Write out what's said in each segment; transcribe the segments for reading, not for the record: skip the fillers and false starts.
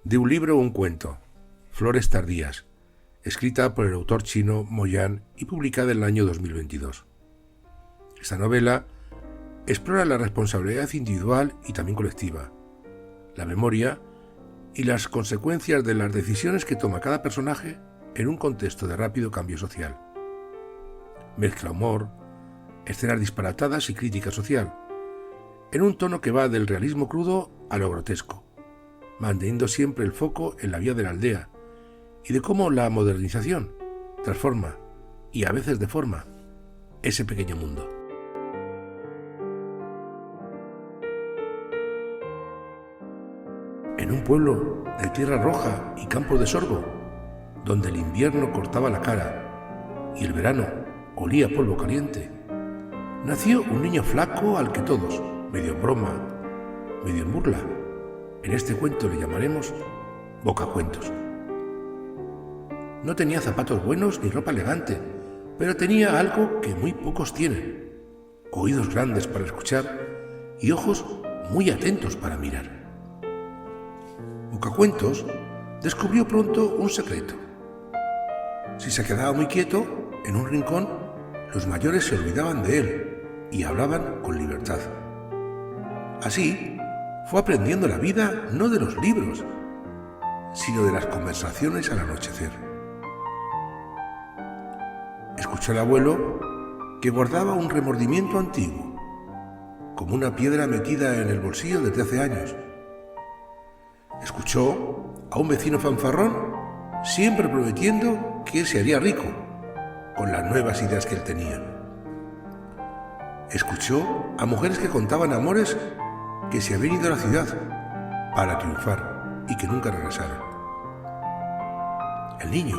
de un libro o un cuento, Flores tardías, escrita por el autor chino Mo Yan y publicada en el año 2022. Esta novela explora la responsabilidad individual y también colectiva, la memoria y las consecuencias de las decisiones que toma cada personaje en un contexto de rápido cambio social. Mezcla humor, escenas disparatadas y crítica social, en un tono que va del realismo crudo a lo grotesco, manteniendo siempre el foco en la vida de la aldea y de cómo la modernización transforma, y a veces deforma, ese pequeño mundo. En un pueblo de tierra roja y campos de sorgo, donde el invierno cortaba la cara y el verano olía a polvo caliente, nació un niño flaco al que todos, medio en broma, medio en burla, en este cuento le llamaremos Bocacuentos. No tenía zapatos buenos ni ropa elegante, pero tenía algo que muy pocos tienen: oídos grandes para escuchar y ojos muy atentos para mirar. Bocacuentos descubrió pronto un secreto. Si se quedaba muy quieto, en un rincón, los mayores se olvidaban de él y hablaban con libertad. Así, fue aprendiendo la vida no de los libros, sino de las conversaciones al anochecer. Escuchó al abuelo que guardaba un remordimiento antiguo, como una piedra metida en el bolsillo desde hace años. Escuchó a un vecino fanfarrón siempre prometiendo que se haría rico con las nuevas ideas que él tenía. Escuchó a mujeres que contaban amores que se habían ido a la ciudad para triunfar y que nunca regresaron. El niño,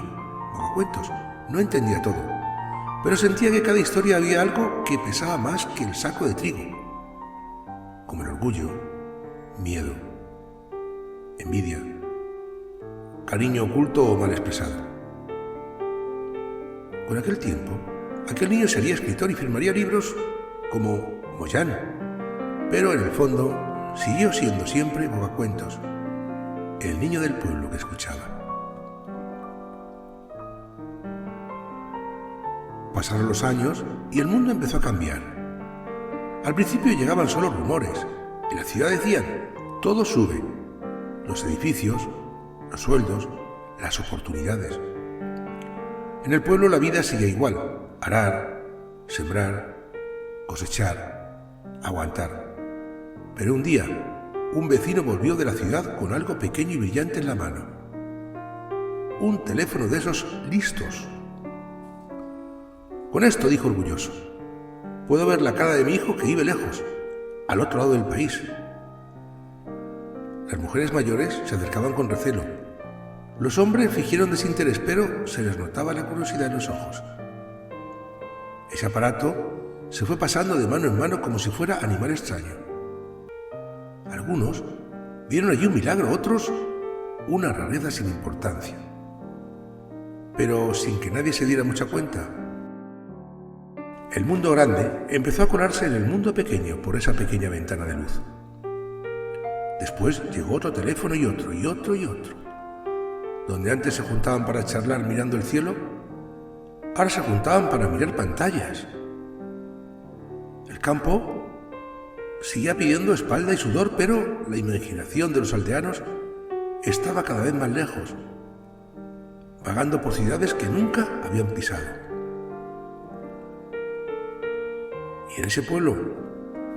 Bocacuentos, no entendía todo, pero sentía que cada historia había algo que pesaba más que el saco de trigo, como el orgullo, miedo, envidia, cariño oculto o mal expresado. Con aquel tiempo, aquel niño sería escritor y firmaría libros como Mo Yan, pero en el fondo siguió siendo siempre Bocacuentos, el niño del pueblo que escuchaba. Pasaron los años y el mundo empezó a cambiar. Al principio llegaban solo rumores. En la ciudad decían: todo sube. Los edificios, los sueldos, las oportunidades. En el pueblo la vida sigue igual: arar, sembrar, cosechar, aguantar. Pero un día, un vecino volvió de la ciudad con algo pequeño y brillante en la mano. Un teléfono de esos listos. Con esto, dijo orgulloso, puedo ver la cara de mi hijo que vive lejos, al otro lado del país. Las mujeres mayores se acercaban con recelo. Los hombres fingieron desinterés, pero se les notaba la curiosidad en los ojos. Ese aparato se fue pasando de mano en mano como si fuera animal extraño. Algunos vieron allí un milagro, otros una rareza sin importancia. Pero sin que nadie se diera mucha cuenta, el mundo grande empezó a colarse en el mundo pequeño por esa pequeña ventana de luz. Después llegó otro teléfono y otro, y otro, y otro. Donde antes se juntaban para charlar mirando el cielo, ahora se juntaban para mirar pantallas. El campo seguía pidiendo espalda y sudor, pero la imaginación de los aldeanos estaba cada vez más lejos, vagando por ciudades que nunca habían pisado. Y en ese pueblo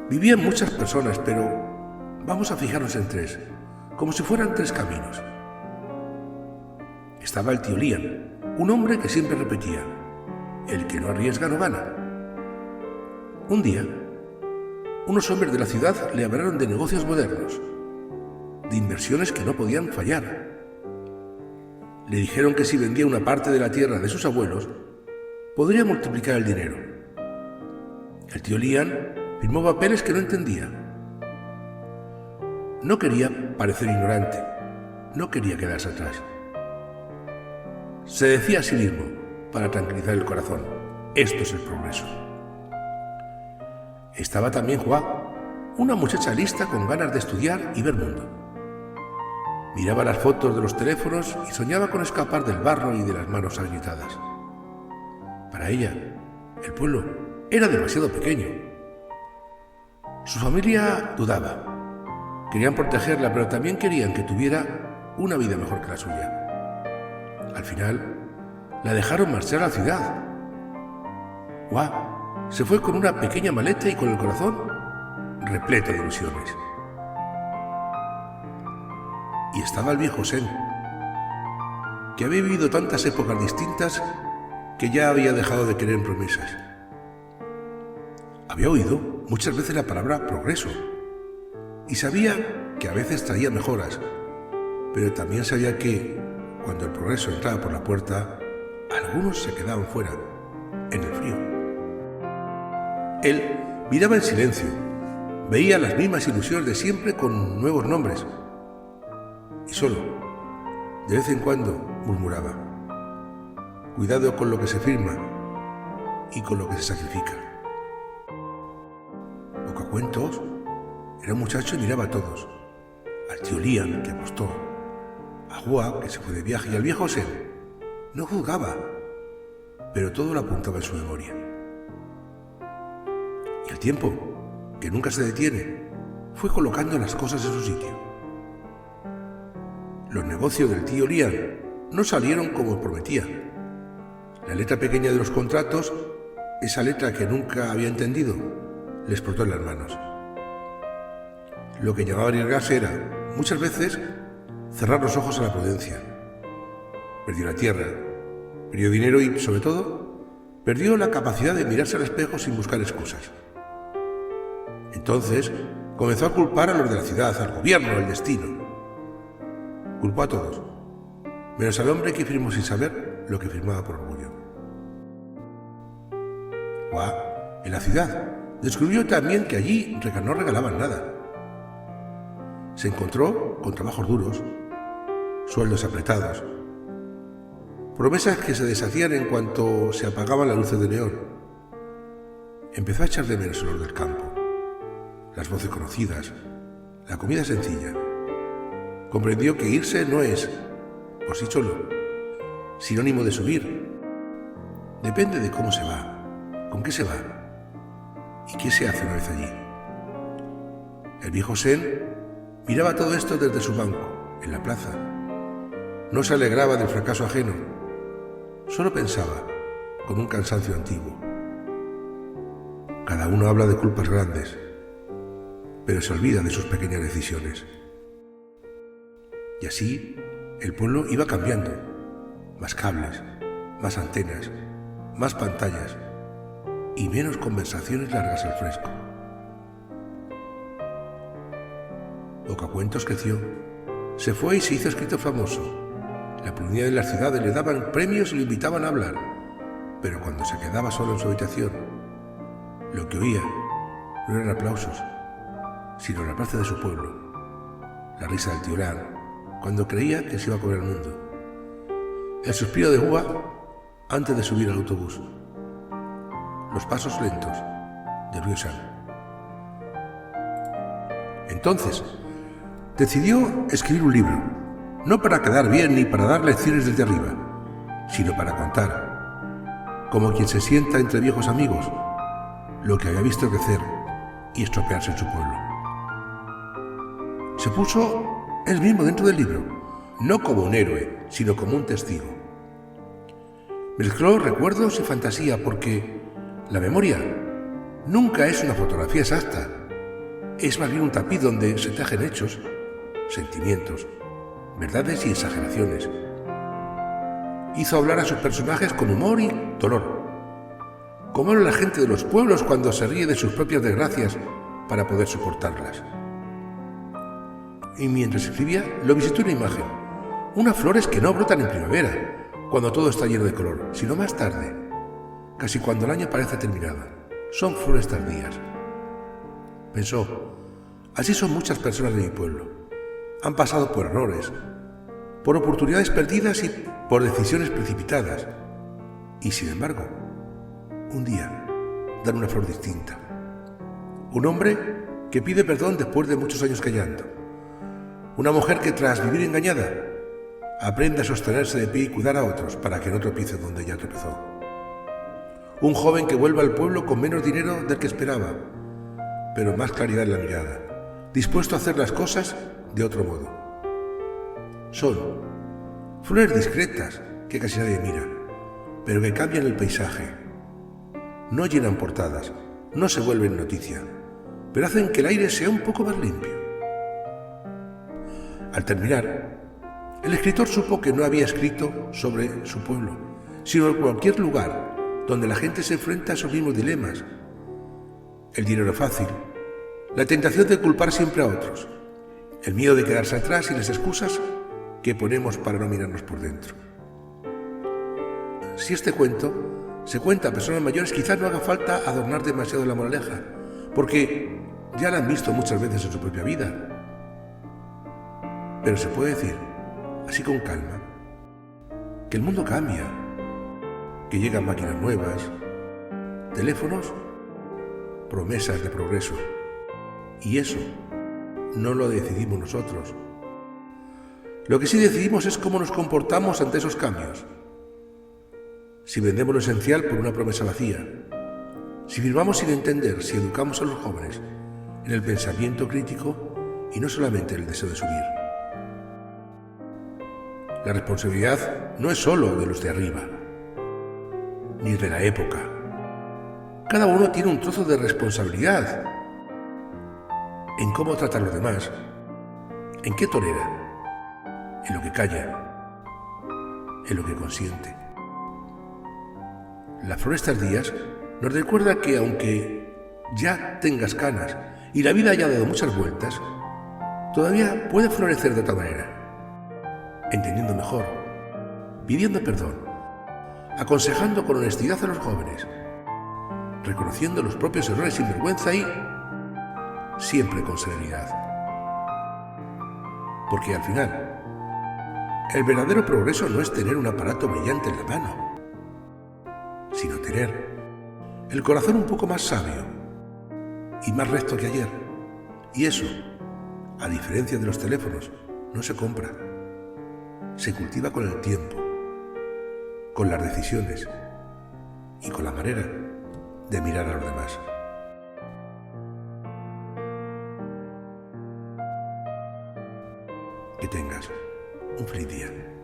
vivían muchas personas, pero vamos a fijarnos en tres, como si fueran tres caminos. Estaba el tío Lian, un hombre que siempre repetía: el que no arriesga no gana. Un día, unos hombres de la ciudad le hablaron de negocios modernos, de inversiones que no podían fallar. Le dijeron que si vendía una parte de la tierra de sus abuelos, podría multiplicar el dinero. El tío Lian firmó papeles que no entendía. No quería parecer ignorante, no quería quedarse atrás. Se decía a sí mismo, para tranquilizar el corazón: esto es el progreso. Estaba también Hua, una muchacha lista con ganas de estudiar y ver mundo. Miraba las fotos de los teléfonos y soñaba con escapar del barro y de las manos agrietadas. Para ella, el pueblo era demasiado pequeño. Su familia dudaba. Querían protegerla, pero también querían que tuviera una vida mejor que la suya. Al final, la dejaron marchar a la ciudad. ¡Guau! Se fue con una pequeña maleta y con el corazón repleto de ilusiones. Y estaba el viejo Sen, que había vivido tantas épocas distintas que ya había dejado de creer en promesas. Había oído muchas veces la palabra progreso y sabía que a veces traía mejoras, pero también sabía que, cuando el progreso entraba por la puerta, algunos se quedaban fuera, en el frío. Él miraba en silencio, veía las mismas ilusiones de siempre con nuevos nombres, y solo, de vez en cuando, murmuraba: cuidado con lo que se firma y con lo que se sacrifica. Bocacuentos era un muchacho y miraba a todos: al tío Liam, que apostó, a Hua, que se fue de viaje, y al viejo Sen. No juzgaba, pero todo lo apuntaba en su memoria. Y el tiempo, que nunca se detiene, fue colocando las cosas en su sitio. Los negocios del tío Liam no salieron como prometía. La letra pequeña de los contratos, esa letra que nunca había entendido, le explotó en las manos. Lo que llamaba arriesgarse era, muchas veces, cerrar los ojos a la prudencia. Perdió la tierra, perdió dinero y, sobre todo, perdió la capacidad de mirarse al espejo sin buscar excusas. Entonces, comenzó a culpar a los de la ciudad, al gobierno, al destino. Culpó a todos, menos al hombre que firmó sin saber lo que firmaba por orgullo. En la ciudad, descubrió también que allí no regalaban nada. Se encontró con trabajos duros, sueldos apretados, promesas que se deshacían en cuanto se apagaban las luces de neón. Empezó a echar de menos el olor del campo, las voces conocidas, la comida sencilla. Comprendió que irse no es, por sí solo, sinónimo de subir. Depende de cómo se va, con qué se va y qué se hace una vez allí. El viejo Sen miraba todo esto desde su banco, en la plaza. No se alegraba del fracaso ajeno, solo pensaba, con un cansancio antiguo. Cada uno habla de culpas grandes, pero se olvida de sus pequeñas decisiones. Y así, el pueblo iba cambiando. Más cables, más antenas, más pantallas y menos conversaciones largas al fresco. Bocacuentos creció, se fue y se hizo escritor famoso. La comunidad de las ciudades le daban premios y lo invitaban a hablar, pero cuando se quedaba solo en su habitación, lo que oía no eran aplausos, sino la plaza de su pueblo, la risa del tío Liam cuando creía que se iba a comer el mundo, el suspiro de Hua antes de subir al autobús, los pasos lentos de Ryu San. Entonces, decidió escribir un libro, no para quedar bien ni para dar lecciones desde arriba, sino para contar, como quien se sienta entre viejos amigos, lo que había visto crecer y estropearse en su pueblo. Se puso él mismo dentro del libro, no como un héroe, sino como un testigo. Mezcló recuerdos y fantasía porque la memoria nunca es una fotografía exacta, es más bien un tapiz donde se tejen hechos, sentimientos, verdades y exageraciones. Hizo hablar a sus personajes con humor y dolor, como habla la gente de los pueblos cuando se ríe de sus propias desgracias para poder soportarlas. Y mientras escribía, lo visitó una imagen, unas flores que no brotan en primavera, cuando todo está lleno de color, sino más tarde, casi cuando el año parece terminado. Son flores tardías. Pensó, así son muchas personas de mi pueblo. Han pasado por errores, por oportunidades perdidas y por decisiones precipitadas. Y sin embargo, un día dan una flor distinta. Un hombre que pide perdón después de muchos años callando. Una mujer que tras vivir engañada aprende a sostenerse de pie y cuidar a otros para que no tropiece donde ella tropezó. Un joven que vuelve al pueblo con menos dinero del que esperaba, pero más claridad en la mirada, dispuesto a hacer las cosas de otro modo. Son flores discretas que casi nadie mira, pero que cambian el paisaje. No llenan portadas, no se vuelven noticia, pero hacen que el aire sea un poco más limpio. Al terminar, el escritor supo que no había escrito sobre su pueblo, sino en cualquier lugar donde la gente se enfrenta a esos mismos dilemas. El dinero fácil, la tentación de culpar siempre a otros, el miedo de quedarse atrás y las excusas que ponemos para no mirarnos por dentro. Si este cuento se cuenta a personas mayores, quizás no haga falta adornar demasiado la moraleja, porque ya la han visto muchas veces en su propia vida. Pero se puede decir, así con calma, que el mundo cambia, que llegan máquinas nuevas, teléfonos, promesas de progreso. Y eso no lo decidimos nosotros. Lo que sí decidimos es cómo nos comportamos ante esos cambios. Si vendemos lo esencial por una promesa vacía, si firmamos sin entender, si educamos a los jóvenes en el pensamiento crítico y no solamente en el deseo de subir. La responsabilidad no es solo de los de arriba, ni de la época. Cada uno tiene un trozo de responsabilidad en cómo trata a los demás, en qué tolera, en lo que calla, en lo que consiente. Las flores tardías nos recuerda que aunque ya tengas canas y la vida haya dado muchas vueltas, todavía puede florecer de otra manera, entendiendo mejor, pidiendo perdón, aconsejando con honestidad a los jóvenes, reconociendo los propios errores sin vergüenza y siempre con serenidad. Porque al final, el verdadero progreso no es tener un aparato brillante en la mano, sino tener el corazón un poco más sabio y más recto que ayer. Y eso, a diferencia de los teléfonos, no se compra. Se cultiva con el tiempo, con las decisiones y con la manera de mirar a los demás. Que tengas un feliz día.